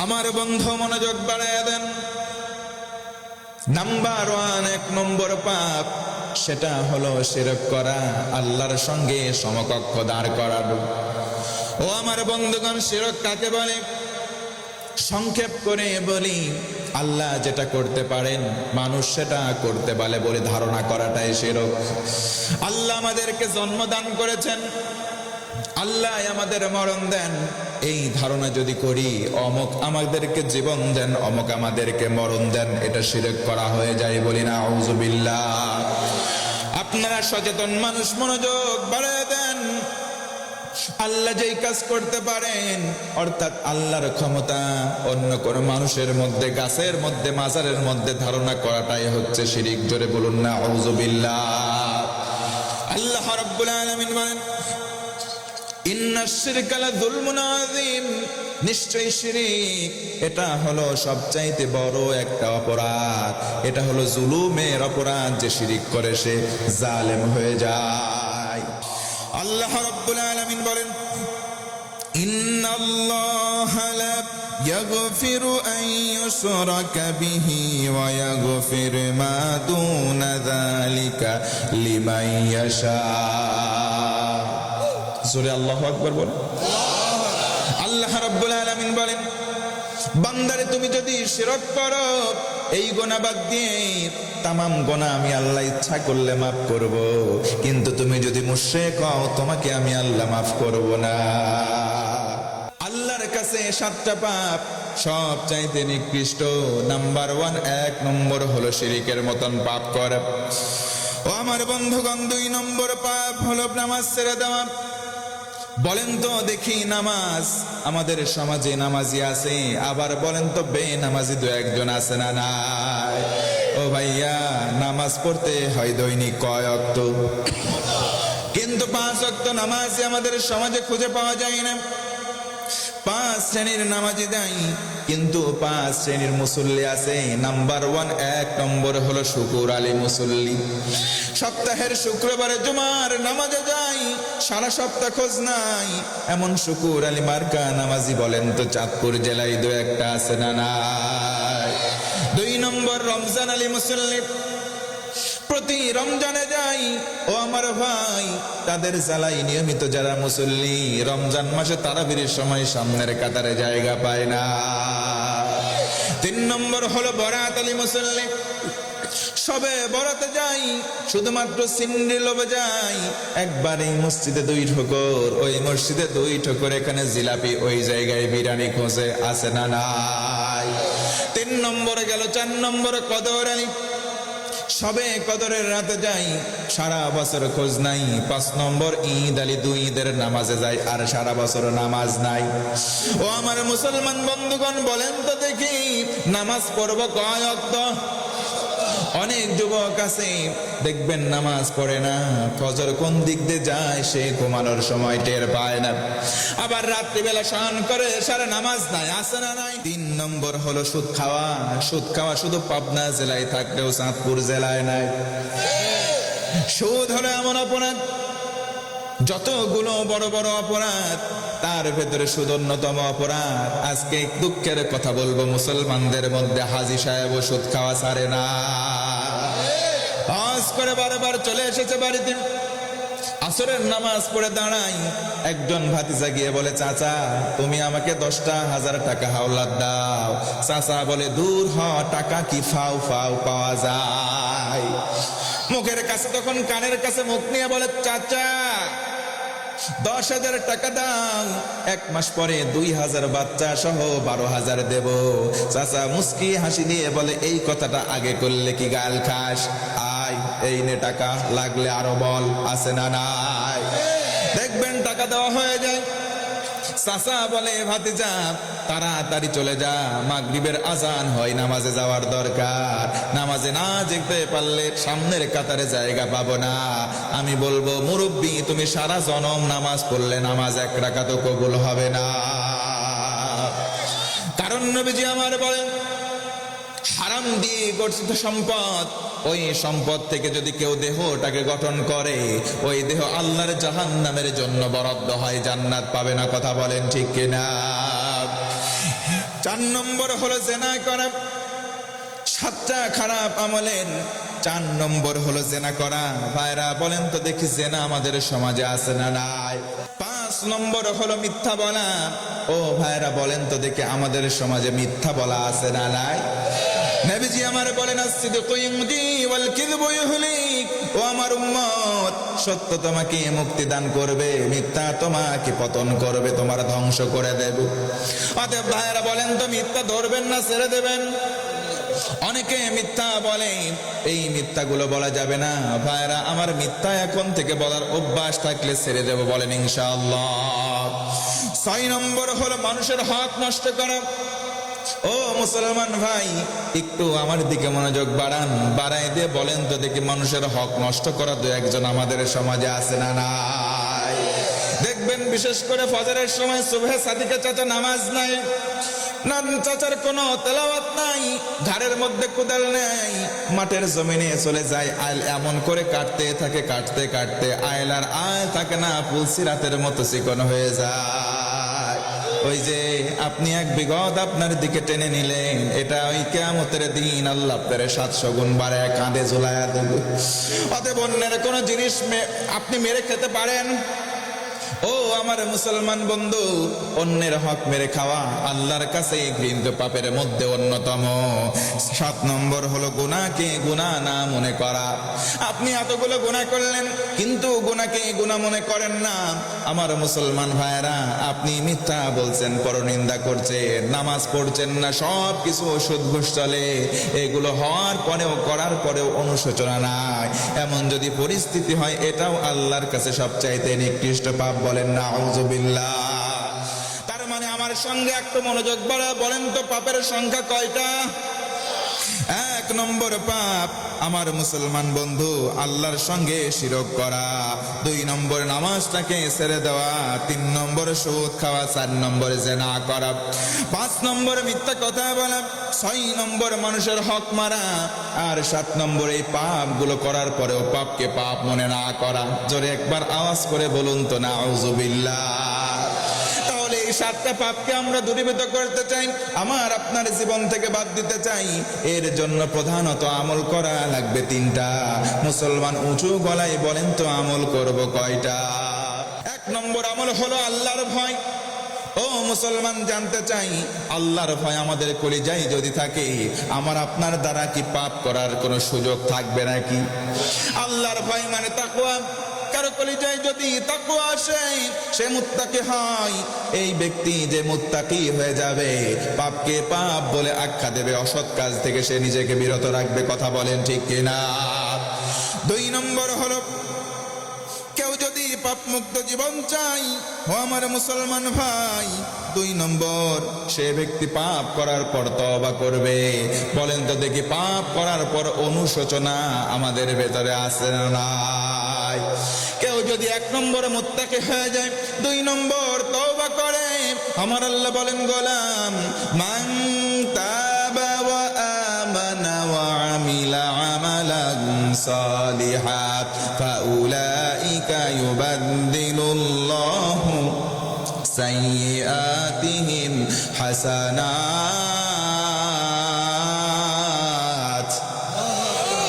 আমার বন্ধু মনোযোগ বাড়ায় দেন। নাম্বার 1, 1 নম্বর পাপ, সেটা হলো শিরক করা, আল্লাহর সঙ্গে সমকক্ষ দাঁড় করানো। ও আমার বন্ধুগণ, শিরক কাকে বলে? সংক্ষেপ করে বলি, আল্লাহ যেটা করতে পারেন মানুষ সেটা করতে পারে বলে ধারণা করাটাই শিরক। আল্লাহ আমাদেরকে জন্ম দান করেছেন, আল্লাহ আমাদের মরণ দেন, এই ধারণা যদি করি অমুক আমাদেরকে জীবন দেন, অমুক আমাদেরকে মরণ দেন, এটা শিরক করা হয়ে যায়, বলি না আউযুবিল্লাহ। আপনারা সচেতন মানুষ, মনোযোগ বাড়ায় দেন। আল্লাহ যেই কাজ করতে পারেন, অর্থাৎ আল্লাহর ক্ষমতা অন্য কোন মানুষের মধ্যে, গাছের মধ্যে, মাজারের মধ্যে ধারণা করাটাই হচ্ছে শিরক। জোরে বলুন না আউযুবিল্লাহ। আল্লাহ রাব্বুল আলামিন বলেন, ইন্নাশ শিরকা লাযুলমুন আযীম, নিশ্চয়ই শিরক এটা হলো সবচাইতে বড় একটা অপরাধ, এটা হলো জুলুমের অপরাধ। যে শিরক করে সে জালেম হয়ে যায়। আল্লাহ রাব্বুল আলামিন বলেন, ইন্নাল্লাহা লা ইয়াগফিরু আন ইউশরাকা বিহি ওয়া ইয়াগফিরু মা দুনা যালিকা লিমান ইয়াশা। সূরা আল্লাহু আকবার বলেন। আল্লাহ রাব্বুল আলামিন বলেন, বান্দারে তুমি যদি শিরক করো, এই গুনাহ বাদ দিয়ে তামাম গুনাহ আমি আল্লাহ ইচ্ছা করলে মাফ করব, কিন্তু তুমি যদি মুশরিক হও তোমাকে আমি আল্লাহ মাফ করব না। আল্লাহর কাছে 7টা পাপ সবচাইতে নিকৃষ্ট। নাম্বার 1, 1 নম্বর হলো শিরকের মতন পাপ করা। ও আমার বন্ধুগণ, 2 নম্বর পাপ হলো নামাজ ছেড়ে দেওয়া। বলেন তো দেখি, নামাজ আমাদের সমাজে নামাজি আছে, আবার বলেন তো বেনামাজি 2-1 আছে না নাই? ও ভাইয়া, নামাজ পড়তে হয় দৈনিক কয় ওয়াক্ত? কিন্তু 5 ওয়াক্ত নামাজি আমাদের সমাজে খুঁজে পাওয়া যায় না। 5 শ্রেণীর নামাজি নাই, কিন্তু 5 শ্রেণীর মুসল্লি আছে। নাম্বার 1, 1 নম্বর হলো শুকুর আলী মুসল্লি। সপ্তাহের শুক্রবারে জুমার নামাজে যাই, সারা সপ্তাহ খোঁজ নাই এমন শুকুর আলী মার্কা নামাজি বলেন তো চাঁদপুর জেলায় 2-1 আছে না নাই? 2 নম্বর রমজান আলী মুসল্লি, প্রতি রমজানে যাই। ও আমার ভাই, তাদের জ্বালাই নিয়মিত যারা মুসল্লি, রমজান মাসে তারাবির সময় সামনের কাতারে জায়গা পায় না। 3 নম্বর হলো বরাত আলী মুসল্লি, সবে বরাতে যাই, শুধুমাত্র সিন্ডি লোভে যাই। একবার এই মসজিদে 2 ঠোকর, ওই মসজিদে 2 ঠোকর, এখানে জিলাপি, ওই জায়গায় বিরিয়ানি খোঁজে, আছে না নাই? 3 নম্বরে গেল। 4 নম্বরে কদর আলী, সবে কদরের রাতে যাই, সারা বছর খোঁজ নাই। 5 নম্বর ঈদ আলী, 2 ঈদের নামাজে যাই, আর সারা বছর নামাজ নাই। ও আমার মুসলমান বন্ধুগণ, বলেন তো দেখি, নামাজ পড়ব কয় ওয়াক্ত? অনেক যুবক আছে দেখবেন নামাজ পড়ে না, ফজর কোন দিক দিয়ে যায় সে ঘুমানোর সময় টের পায় না, আবার রাত্রিবেলা শান করে, সারা নামাজ নাই, আছে না নাই? 3 নম্বর হলো সুদ খাওয়া। সুদ খাওয়া শুধু পাবনা জেলায় থাকলেও চাঁদপুর জেলায় নাই। সুদ হলো এমন অপরাধ, যতগুলো বড় বড় অপরাধ তার ভেতরে সুদ অন্যতম অপরাধ। আজকে দুঃখের কথা বলবো, মুসলমানদের মধ্যে হাজী সাহেব সুদ খাওয়া ছাড়ে না। হজ করে বারবার চলে এসেছে বাড়িতে, আসরের নামাজ পড়ে দাঁড়াই, একজন ভাতিজা গিয়ে বলে, চাচা তুমি আমাকে 10,000 টাকা হাওলাত দাও। চাচা বলে, দূর হ, টাকা কি ফাও ফাও পাওয়া যায়? মুখের কাছে তখন কানের কাছে মুখ নিয়ে বলে, চাচা 10,000 টাকা দাও, 1 মাস পরে 2,000 বাচ্চা সহ 12,000 দেব। চাচা মুস্কি হাসি দিয়ে বলে, এই কথাটা আগে করলে কি গাল খাস? আয় এই নে টাকা, লাগলে আরো বল, আছে না নাই? দেখবেন টাকা দেওয়া হয়ে যায়। চাচা বলে, ভাতিজা তাড়াতাড়ি চলে যা, মাগরিবের আজান হয়, নামাজে যাওয়ার দরকার, নামাজে না যেতে পারলে সামনের কাতারে জায়গা পাবো না। আমি বলবো, মুরব্বী তুমি সারা জনম নামাজ পড়লে নামাজ 1 রাকাতও কবুল হবে না। কারণ নবীজি আমার বলেন, হারাম দিয়ে গঠিত সম্পদ, ওই সম্পদ থেকে যদি কেউ দেহটাকে গঠন করে, ওই দেহ আল্লাহর জাহান্নামের জন্য বরাদ্দ হয়, জান্নাত পাবে না। কথা বলেন ঠিক কিনা? 4 নম্বর হলো জেনা করা। 7টা খারাপ আমলের 4 নম্বর হলো জেনা করা। ভাইরা বলেন তো দেখি জেনা আমাদের সমাজে আছে না নাই? 5 নম্বর হলো মিথ্যা বলা। ও ভাইরা বলেন তো দেখি আমাদের সমাজে মিথ্যা বলা আছে না নাই? নবীজি আমার বলেন as-sidqu ইউদি ওয়াল কিযবু ইহলিক। ও আমার উম্মত, সত্য তোমাকে মুক্তি দান করবে, মিথ্যা তোমাকে পতন করবে, তোমার ধ্বংস করে দেবে। অতএব ভাইরা বলেন তো মিথ্যা ধরবেন না ছেড়ে দেবেন? অনেকে মিথ্যা বলে, এই মিথ্যাগুলো বলা যাবে না। ভাইরা আমার মিথ্যা এখন থেকে বলার অভ্যাস থাকলে ছেড়ে দেব, বলেন ইনশাআল্লাহ। 6 নম্বর হলো মানুষের হক নষ্ট করা। ও মুসলমান ভাই, একটু আমার দিকে মনোযোগ বাড়াই দিয়ে বলেন তো দেখি মানুষের হক নষ্ট করা 2-1 আমাদের সমাজে আছে না নাই? দেখবেন বিশেষ করে ফজরের সময় সুবহে সাদিকে চাচা নামাজ নাই, না চাচার কোনো তেলাওয়াত নাই, ঘাড়ের মধ্যে কোদাল নেই, মাঠের জমিনে চলে যায়, আইল এমন করে কাটতে কাটতে আইলার আয় থাকে না, পুলসিরাতের মতো চিকন হয়ে যায়। ওই যে আপনি 1 বিঘত আপনার দিকে টেনে নিলেন, এটা ওই কিয়ামতের দিন আল্লাহ আপনার 700 গুণ বাড়ায় কাঁধে ঝুলাইয়া দেবে। অতএব অন্যের কোনো জিনিস আপনি মেরে খেতে পারেন? ও আমার মুসলমান বন্ধু, অন্যের হক মেরে খাওয়া আল্লাহর কাছে ঘৃণিত পাপের মধ্যে অন্যতম। 7 নম্বর হলো গুনাহকে গুনাহ না মনে করা। আপনি এতগুলো গুনাহ করলেন কিন্তু গুনাহকে গুনাহ মনে করেন না। আমার মুসলমান ভাইরা, আপনি মিথ্যা বলছেন, পরনিন্দা করছেন, নামাজ পড়ছেন না, সব কিছু সুদ ঘুষ চলে, এগুলো হওয়ার পরেও করার পরেও অনুশোচনা নাই, এমন যদি পরিস্থিতি হয়, এটাও আল্লাহর কাছে সবচাইতে নিকৃষ্ট পাপ, বলেন নাউযুবিল্লাহ। তার মানে আমার সঙ্গে একটু মনোযোগ বাড়া বলেন তো পাপের সংখ্যা কয়টা? 1 নম্বর পাপ আমার মুসলমান বন্ধু আল্লাহর সঙ্গে শিরক করা, 2 নম্বর নামাজটাকে ছেড়ে দেওয়া, 3 নম্বর সুদ খাওয়া, 4 নম্বর জিনা করা, 5 নম্বর মিথ্যা কথা বলা, 6 নম্বর মানুষের হক মারা, আর 7 নম্বর এই পাপগুলো করার পরেও পাপকে পাপ মনে না করা। জোরে একবার আওয়াজ করে বলুন তো নাউযুবিল্লাহ। তাহলে এই 7টা পাপকে আমরা দূরীভূত করতে চাই, আমার আপনার জীবন থেকে বাদ দিতে চাই, এর জন্য প্রধানত আমল করা লাগবে 3টা। মুসলমান উঁচু গলায় বলেন তো আমল করব কয়টা? 1 নম্বর আমল হলো আল্লাহর ভয়। ও মুসলমান, জানতে চাই আল্লাহর ভয় আমাদের কলিজায় যদি থাকে, আমার আপনার দ্বারা কি পাপ করার কোনো সুযোগ থাকবে নাকি? আল্লাহর ভয় মানে তাকওয়া। কারো কলিজায় যদি তাকওয়া আসে, সে মুত্তাকি হয়। এই ব্যক্তি যে মুত্তাকি হয়ে যাবে, পাপকে পাপ বলে আখ্যা দেবে, অসৎ কাজ থেকে সে নিজেকে বিরত রাখবে। কথা বলেন ঠিক কিনা? 2 নম্বর হলো কেউ যদি পাপ মুক্ত জীবন চাই, ও আমার মুসলমান ভাই, 2 নম্বর সে ব্যক্তি পাপ করার পর তওবা করবে। বলেন তো দেখি পাপ করার পর অনুশোচনা আমাদের ভেতরে আছে না নাই? কেউ যদি 1 নম্বরে মুত্তাকি হয়ে যায়, 2 নম্বর তওবা করে, আমার আল্লাহ বলেন গোলাম মান তাবা ওয়া আমানা ওয়া আমিলা আমালান সালিহাত ফাউলাইকা ইউবাদদিলুল্লাহু সাইয়্যাতিহিম হাসানাত।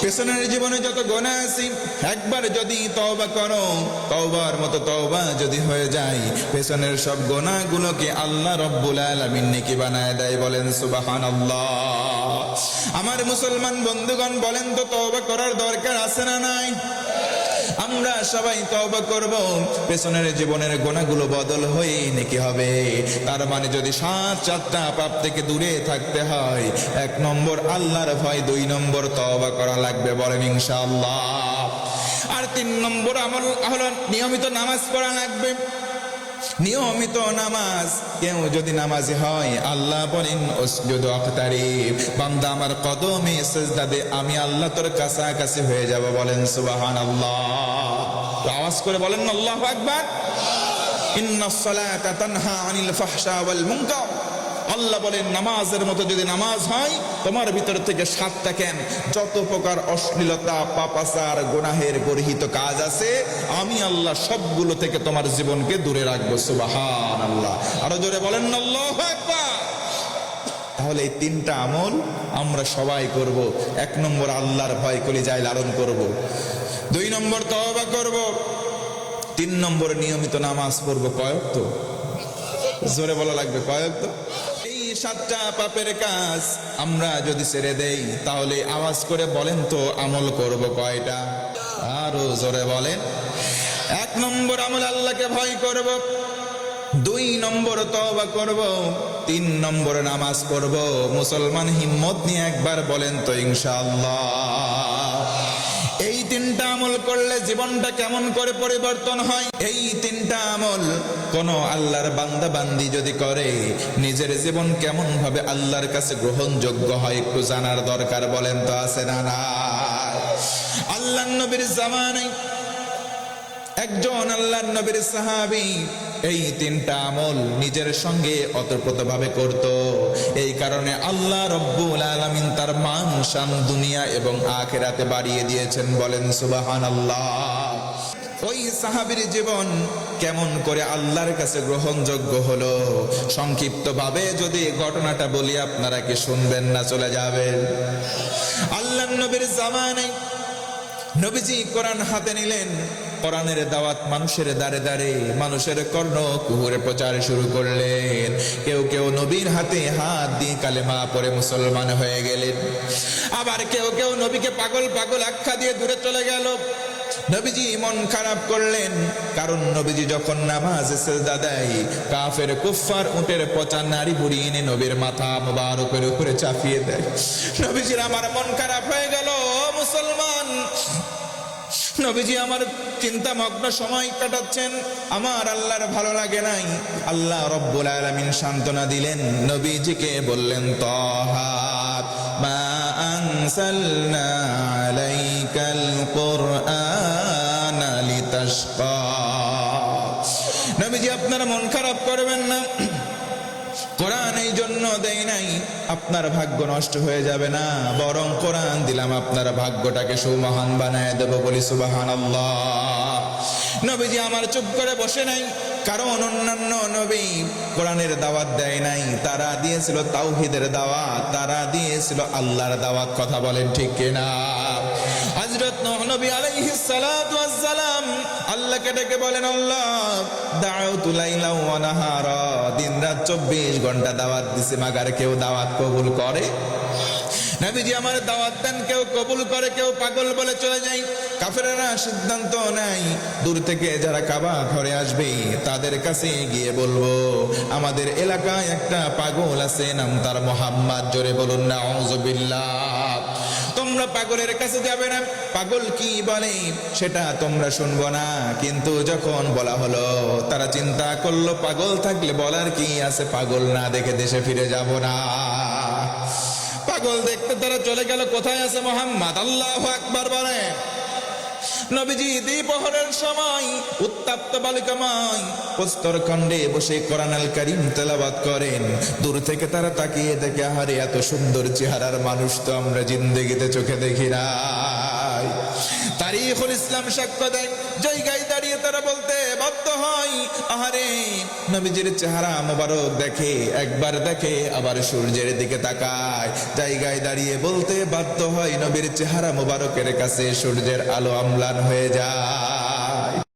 পেছনের জীবনে যত গুনাহ আছে, একবার যদি তওবা করো, তওবার মতো তওবা যদি হয়ে যায়, পেছনের সব গুনাহগুলোকে আল্লাহ রাব্বুল আলামিন নেকি বানায় দেয়। বলেন সুবহানাল্লাহ। আমার মুসলমান বন্ধুগণ, বলেন তো তওবা করার দরকার আছে না নাই? আমরা সবাই তওবা করব, পেছনের জীবনের গুনাহগুলো বদল হয়ে নেকি হবে। তার মানে যদি 7-4টা পাপ থেকে দূরে থাকতে হয়, 1 নম্বর আল্লাহর ভয়, 2 নম্বর তওবা করা লাগবে, বলেন ইনশাআল্লাহ। আর 3 নম্বর আমল হলো নিয়মিত নামাজ পড়া লাগবে। নিয়মিত নামাজ, কেউ যদি নামাজি হয়, আল্লাহ বলেন উসজুদ ওয়াক্তারিব, বান্দা আমার কদমে সিজদা দে, আমি আল্লাহ তোর কাছাকাছি হয়ে যাব। বলেন সুবহানাল্লাহ। আওয়াজ করে বলেন আল্লাহু আকবার। ইন্নাস সালাতা তানহা আনিল ফাহশা ওয়াল মুনকার। আল্লাহ বলেন নামাজের মতো যদি নামাজ হয়, তোমার ভিতর থেকে 7টা কেন যত প্রকার অশ্লীলতা, পাপাচার, গুনাহের গর্হিত কাজ আছে, আমি আল্লাহ সবগুলো থেকে তোমার জীবনকে দূরে রাখবো। সুবহানাল্লাহ। আরো জোরে বলেন আল্লাহু আকবার। তাহলে এই তিনটা আমল আমরা সবাই করব। 1 নম্বর আল্লাহর ভয় কলিজায় লালন করব, 2 নম্বর তওবা করব, 3 নম্বর নিয়মিত নামাজ পড়ব। কয়েকত জোরে বলা লাগবে, কয়েকত। এই 7টা পাপের কাজ আমরা যদি ছেড়ে দেই তাহলে আওয়াজ করে বলেন তো আমল করব কয়টা? আরো জোরে বলেন। 1 নম্বর আমল আল্লাহকে ভয় করব, 2 নম্বর তওবা করব, 3 নম্বর নামাজ পড়ব। মুসলমান হিম্মত নিয়ে একবার বলেন তো ইনশাআল্লাহ। এই 3টা আমল করলে জীবনটা কেমন করে পরিবর্তন হয়? এই 3টা আমল কোন আল্লাহর বান্দা বান্দি যদি করে, নিজের জীবন কেমন ভাবে আল্লাহর কাছে গ্রহণযোগ্য হয় একটু জানার দরকার। বলেন তো আছে না না? আল্লাহর নবীর জামানায় একজন আল্লাহর নবীর সাহাবী এই 3টা আমল নিজের সঙ্গে অতপ্রতভাবে করত। এই কারণে আল্লাহ রব্বুল আলামিন তার মান শান দুনিয়া এবং আখিরাতে বাড়িয়ে দিয়েছেন। বলেন সুবহানাল্লাহ। ওই সাহাবীর জীবন কেমন করে আল্লাহর কাছে গ্রহণযোগ্য হলো, সংক্ষিপ্ত ভাবে যদি ঘটনাটা বলি আপনারা কি শুনবেন না চলে যাবেন? আল্লাহর নবীর জামানায় নবীজি কোরআন হাতে নিলেন, কোরআনের দাওয়াত মানুষের দাঁড়ে দাঁড়ে, মানুষের কর্ণ কুহুরে প্রচার শুরু করলেন। কেউ কেউ নবীর হাতে হাত দিয়ে কালেমা পড়ে মুসলমান হয়ে গেলেন, আবার কেউ কেউ নবীকে পাগল পাগল আখ্যা দিয়ে দূরে চলে গেল। নবীজি মন খারাপ করলেন, কারণ নবীজি যখন নামাজে সিজদা দেয়, কাফের কুফফার উটের পচা নাড়ি বুড়ি এনে নবীর মাথা মুবারকের উপরে চাপিয়ে দেয়। নবীজির আমার মন খারাপ হয়ে গেল। মুসলমান নবীজি আমার চিন্তামগ্ন সময় কাটাচ্ছেন, আমার আল্লাহর ভালো লাগে নাই। আল্লাহ রব্বুল আলামিন সান্ত্বনা দিলেন, নবীজিকে বললেন, তাহা মা আনসালনা আলাইকাল কুরআনা লিতাশকা। নবীজি আপনারা মন খারাপ করবেন না, কোরআন এই জন্য দেই নাই আপনার ভাগ্য নষ্ট হয়ে যাবে না, বরং কোরআন দিলাম আপনার ভাগ্যটাকে সুমহান বানায় দেব। বলি সুবহানাল্লাহ। নবীজি আমার চুপ করে বসে নাই, কারণ অন্যান্য নবী কোরআনের দাওয়াত দেয় নাই, তারা দিয়েছিল তাওহীদের দাওয়াত, তারা দিয়েছিল আল্লাহর দাওয়াত। কথা বলেন ঠিক কিনা? হযরত নূহ নবী আলাইহিস সালাতু ওয়াস সালাম আল্লাহকে ডেকে বলেন, আল্লাহ দাউতু লাইলা ওয়া নাহারা, দিন রাত 24 ঘন্টা দাওয়াত দিছে, মাগার কেউ দাওয়াত কবুল করে? নবীজি আমার দাওয়াত দেন, কেউ কবুল করে, কেউ পাগল বলে চলে যায়। কাফেররা সিদ্ধান্ত নেয়, দূর থেকে যারা কাবা ঘরে আসবে তাদের কাছে গিয়ে বলবো, আমাদের এলাকায় একটা পাগল আছে, নাম তার মুহাম্মদ। জোরে বলুন নাউযুবিল্লাহ। তোমরা পাগলের কাছে যাবে না, পাগল কি বলে সেটা তোমরা শুনবো না। কিন্তু যখন বলা হলো, তারা চিন্তা করলো, পাগল থাকলে বলার কি আছে, পাগল না দেখে দেশে ফিরে যাব না। পাগল দেখতে তারা চলে গেল, কোথায় আছে মুহাম্মদ? আল্লাহু আকবার বলে। নবীজি দ্বিপ্রহরের সময় উত্তপ্ত বালিকাময় প্রস্তরখণ্ডে বসে কোরআন আল কারীম তেলাওয়াত করেন। দূর থেকে তারা তাকিয়ে দেখে, আহারে এত সুন্দর চেহারার মানুষ তো আমরা জিন্দেগিতে চোখে দেখি নাই। তারিখুল ইসলাম সাক্ষ্য দেয়, জায়গায় দাঁড়িয়ে তারা বলতে বাধ্য হয়, আহারে নবীজির চেহারা মোবারক দেখে, একবার দেখে আবার সূর্যের দিকে তাকায়। জায়গায় দাঁড়িয়ে বলতে বাধ্য হয়, নবীর চেহারা মোবারকের কাছে সূর্যের আলো অম্লান হয়ে যায়।